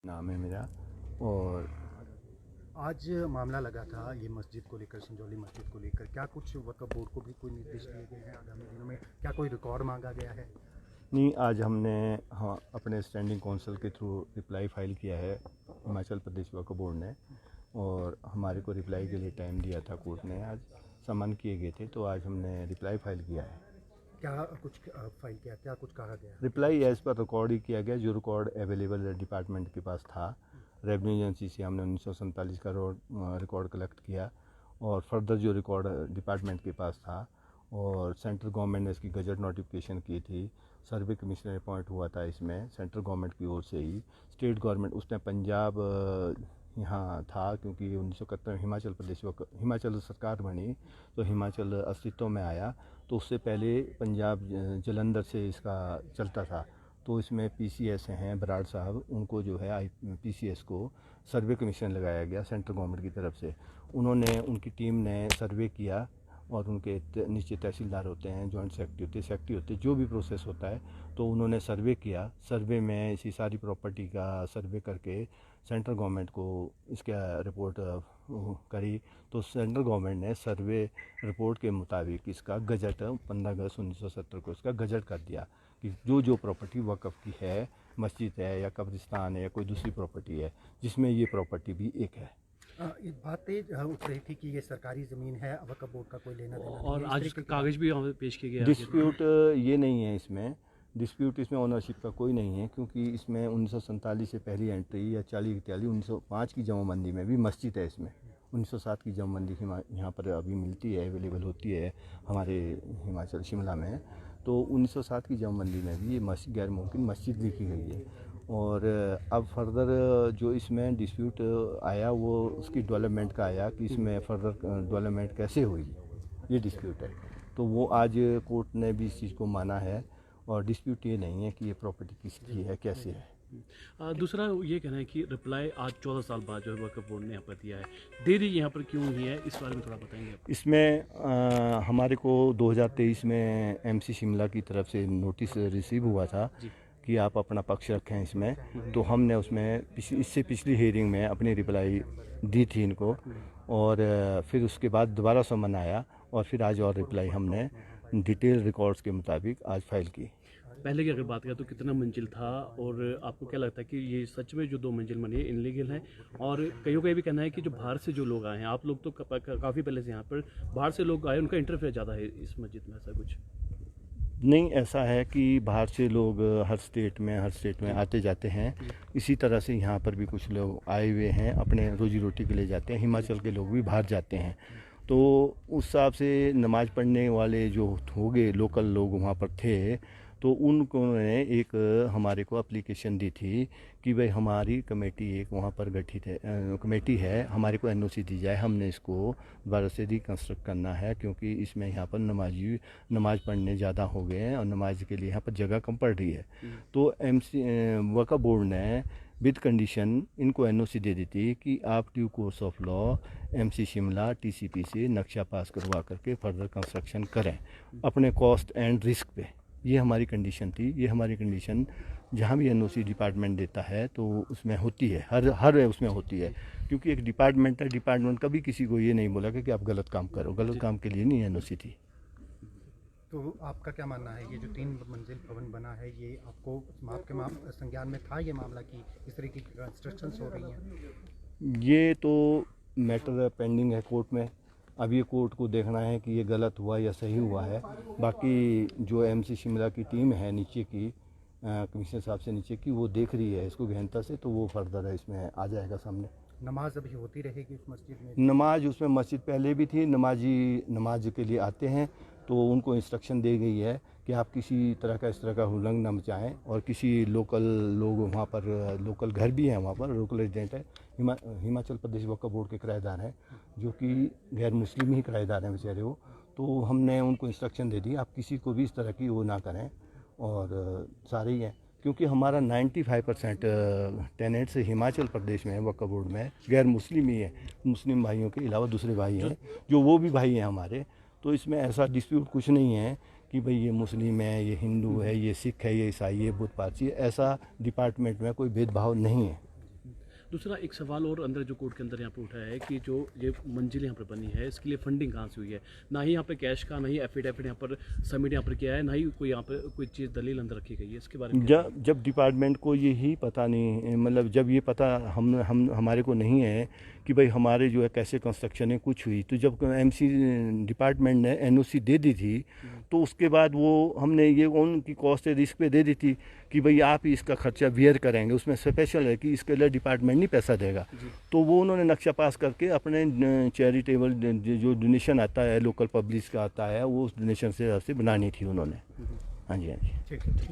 नाम है मेरा। और आज मामला लगा था ये मस्जिद को लेकर, संजौली मस्जिद को लेकर, क्या कुछ वक्फ बोर्ड को भी कोई निर्देश दिए गए हैं आगामी दिनों में? क्या कोई रिकॉर्ड मांगा गया है? नहीं, आज हमने अपने स्टैंडिंग काउंसिल के थ्रू रिप्लाई फ़ाइल किया है हिमाचल प्रदेश वक्फ बोर्ड ने, और हमारे को रिप्लाई के लिए टाइम दिया था कोर्ट ने। आज समन किए गए थे तो आज हमने रिप्लाई फ़ाइल किया है। क्या कुछ फाइल किया, क्या कुछ कहा गया? रिप्लाई एज़ पर रिकॉर्ड ही किया गया, जो रिकॉर्ड अवेलेबल डिपार्टमेंट के पास था। रेवेन्यू एजेंसी से हमने 1947 का रिकॉर्ड कलेक्ट किया, और फर्दर जो रिकॉर्ड डिपार्टमेंट के पास था, और सेंट्रल गवर्नमेंट ने इसकी गजट नोटिफिकेशन की थी। सर्वे कमिश्नर अपॉइंट हुआ था इसमें सेंट्रल गवर्नमेंट की ओर से ही। स्टेट गवर्नमेंट उस टाइम पंजाब यहाँ था, क्योंकि 1971 हिमाचल सरकार बनी तो हिमाचल अस्तित्व में आया। तो उससे पहले पंजाब जलंधर से इसका चलता था। तो इसमें पीसीएस हैं बराड़ साहब, उनको जो है पीसीएस को सर्वे कमीशन लगाया गया सेंट्रल गवर्नमेंट की तरफ से। उन्होंने, उनकी टीम ने सर्वे किया, और उनके नीचे तहसीलदार होते हैं, जॉइंट सेक्रेटरी होते हैं, जो भी प्रोसेस होता है। तो उन्होंने सर्वे किया। सर्वे में इसी सारी प्रॉपर्टी का सर्वे करके सेंट्रल गवर्नमेंट को इसका रिपोर्ट करी। तो सेंट्रल गवर्नमेंट ने सर्वे रिपोर्ट के मुताबिक इसका गजट 15 अगस्त 1970 को इसका गजट कर दिया कि जो प्रॉपर्टी वक़्फ़ की है, मस्जिद है या कब्रिस्तान है या कोई दूसरी प्रॉपर्टी है, जिसमें ये प्रॉपर्टी भी एक है। ये बातें उठ रही थी कि ये सरकारी ज़मीन है, वक्फ बोर्ड का कोई लेना देना नहीं और है, आज उसका कागज़ भी हमें पेश किए गए। डिस्प्यूट ये नहीं है इसमें। डिस्प्यूट इसमें ओनरशिप का कोई नहीं है, क्योंकि इसमें 1947 से पहली एंट्री या 40-41 1905 की जमाबंदी में भी मस्जिद है। इसमें 1907 की जमाबंदी यहाँ पर अभी मिलती है, अवेलेबल होती है हमारे हिमाचल शिमला में। तो 1907 की जमाबंदी में भी ये मस्जिद गैर मुमकिन मस्जिद लिखी गई है। और अब फर्दर जो इसमें डिस्प्यूट आया वो उसकी डेवलपमेंट का आया कि इसमें फर्दर डेवलपमेंट कैसे हुई, ये डिस्प्यूट है। तो वो आज कोर्ट ने भी इस चीज़ को माना है, और डिस्प्यूट ये नहीं है कि ये प्रॉपर्टी किसकी है, कैसे है। दूसरा ये कहना है कि रिप्लाई आज 14 साल बाद जो है वक्फ बोर्ड ने यहाँ पर दिया है, देरी यहाँ पर क्यों हुई है, इस बारे में थोड़ा बताएंगे आप? इसमें हमारे को 2023 में एमसी शिमला की तरफ से नोटिस रिसीव हुआ था कि आप अपना पक्ष रखें इसमें। तो हमने उसमें इससे पिछली हियरिंग में अपनी रिप्लाई दी थी इनको, और फिर उसके बाद दोबारा समन आया, और फिर आज और रिप्लाई हमने डिटेल रिकॉर्ड्स के मुताबिक आज फाइल की। पहले की अगर बात करें तो कितना मंजिल था, और आपको क्या लगता है कि ये सच में जो 2 मंजिल बनी है इनलीगल है? और कईयों का ये भी कहना है कि जो बाहर से जो लोग आए हैं, आप लोग तो काफ़ी पहले से यहाँ पर बाहर से लोग आए, उनका इंटरफेयर ज़्यादा है इस मस्जिद में, ऐसा कुछ? नहीं, ऐसा है कि बाहर से लोग हर स्टेट में आते जाते हैं। इसी तरह से यहाँ पर भी कुछ लोग आए हुए हैं, अपने रोजी रोटी के लिए जाते हैं। हिमाचल के लोग भी बाहर जाते हैं। तो उस हिसाब से नमाज़ पढ़ने वाले जो हो गए लोकल लोग वहाँ पर थे, तो उनको ने एक हमारे को एप्लीकेशन दी थी कि भाई हमारी कमेटी एक वहाँ पर गठित है, कमेटी है, हमारे को एनओसी दी जाए, हमने इसको दोबारा से रिकंस्ट्रक्ट करना है, क्योंकि इसमें यहाँ पर नमाज पढ़ने ज़्यादा हो गए हैं और नमाज के लिए यहाँ पर जगह कम पड़ रही है। तो वक्फ बोर्ड ने विद कंडीशन इनको एनओसी दे दी थी कि आप due course of law MC Shimla TCP से नक्शा पास करवा करके फर्दर कंस्ट्रक्शन करें अपने कॉस्ट एंड रिस्क पे। ये हमारी कंडीशन थी। ये हमारी कंडीशन जहाँ भी एनओसी डिपार्टमेंट देता है तो उसमें होती है, हर उसमें होती है, क्योंकि एक डिपार्टमेंट है। डिपार्टमेंट कभी किसी को ये नहीं बोला कि आप गलत काम करो, गलत काम के लिए नहीं एनओसी थी। तो आपका क्या मानना है, ये जो 3 मंजिल भवन बना है, ये आपके संज्ञान में था ये मामला कि इस तरह की कंस्ट्रक्शंस हो रही हैं? ये तो मैटर पेंडिंग है कोर्ट में। अब ये कोर्ट को देखना है कि ये गलत हुआ या सही हुआ है। बाकी जो एमसी शिमला की टीम है नीचे की, कमिश्नर साहब से नीचे की, वो देख रही है इसको गहनता से, तो वो फर्दर है इसमें आ जाएगा सामने। नमाज अभी होती रहेगी उस मस्जिद में? नमाज उसमें मस्जिद पहले भी थी, नमाजी नमाज के लिए आते हैं, तो उनको इंस्ट्रक्शन दी गई है कि आप किसी तरह का इस तरह का हुलंग न मचाएँ। और किसी लोकल लोग वहाँ पर, लोकल घर भी हैं वहाँ पर, लोकल रेजिडेंट है, हिमाचल प्रदेश वक्फ बोर्ड के किराएदार हैं, जो कि गैर मुस्लिम ही किराएदार हैं बेचारे वो। तो हमने उनको इंस्ट्रक्शन दे दी आप किसी को भी इस तरह की वो ना करें, और सारे ही हैं, क्योंकि हमारा 95% टेनेंट्स हिमाचल प्रदेश में वक्फ बोर्ड में गैर मुस्लिम ही है। मुस्लिम भाइयों के अलावा दूसरे भाई हैं जो वो भी भाई हैं हमारे। तो इसमें ऐसा डिस्प्यूट कुछ नहीं है कि भाई ये मुस्लिम है, ये हिंदू है, ये सिख है, ये ईसाई है, बुद्ध पारसी है। ऐसा डिपार्टमेंट में कोई भेदभाव नहीं है। दूसरा एक सवाल और अंदर जो कोर्ट के अंदर यहाँ पे उठा है कि जो ये मंजिल यहाँ पर बनी है इसके लिए फंडिंग कहाँ से हुई है, ना ही यहाँ पे कैश का, ना ही एफिडेविट यहाँ पर सबमिट यहाँ पर किया है, ना ही कोई यहाँ पर कोई चीज़ दलील अंदर रखी गई है, इसके बारे में जब डिपार्टमेंट को यही पता नहीं, मतलब जब ये पता हम हमारे को नहीं है कि भाई हमारे जो है कैसे कंस्ट्रक्शन है कुछ हुई, तो जब एमसी डिपार्टमेंट ने एनओसी दे दी थी तो उसके बाद वो हमने ये उनकी कॉस्ट रिस्क पे दे दी थी कि भाई आप ही इसका खर्चा बियर करेंगे, उसमें स्पेशल है कि इसके लिए डिपार्टमेंट नहीं पैसा देगा। तो वो उन्होंने नक्शा पास करके अपने चैरिटेबल जो डोनेशन आता है लोकल पब्लिक का आता है वो उस डोनेशन से बनानी थी उन्होंने। हाँ जी, हाँ जी। ठीक है।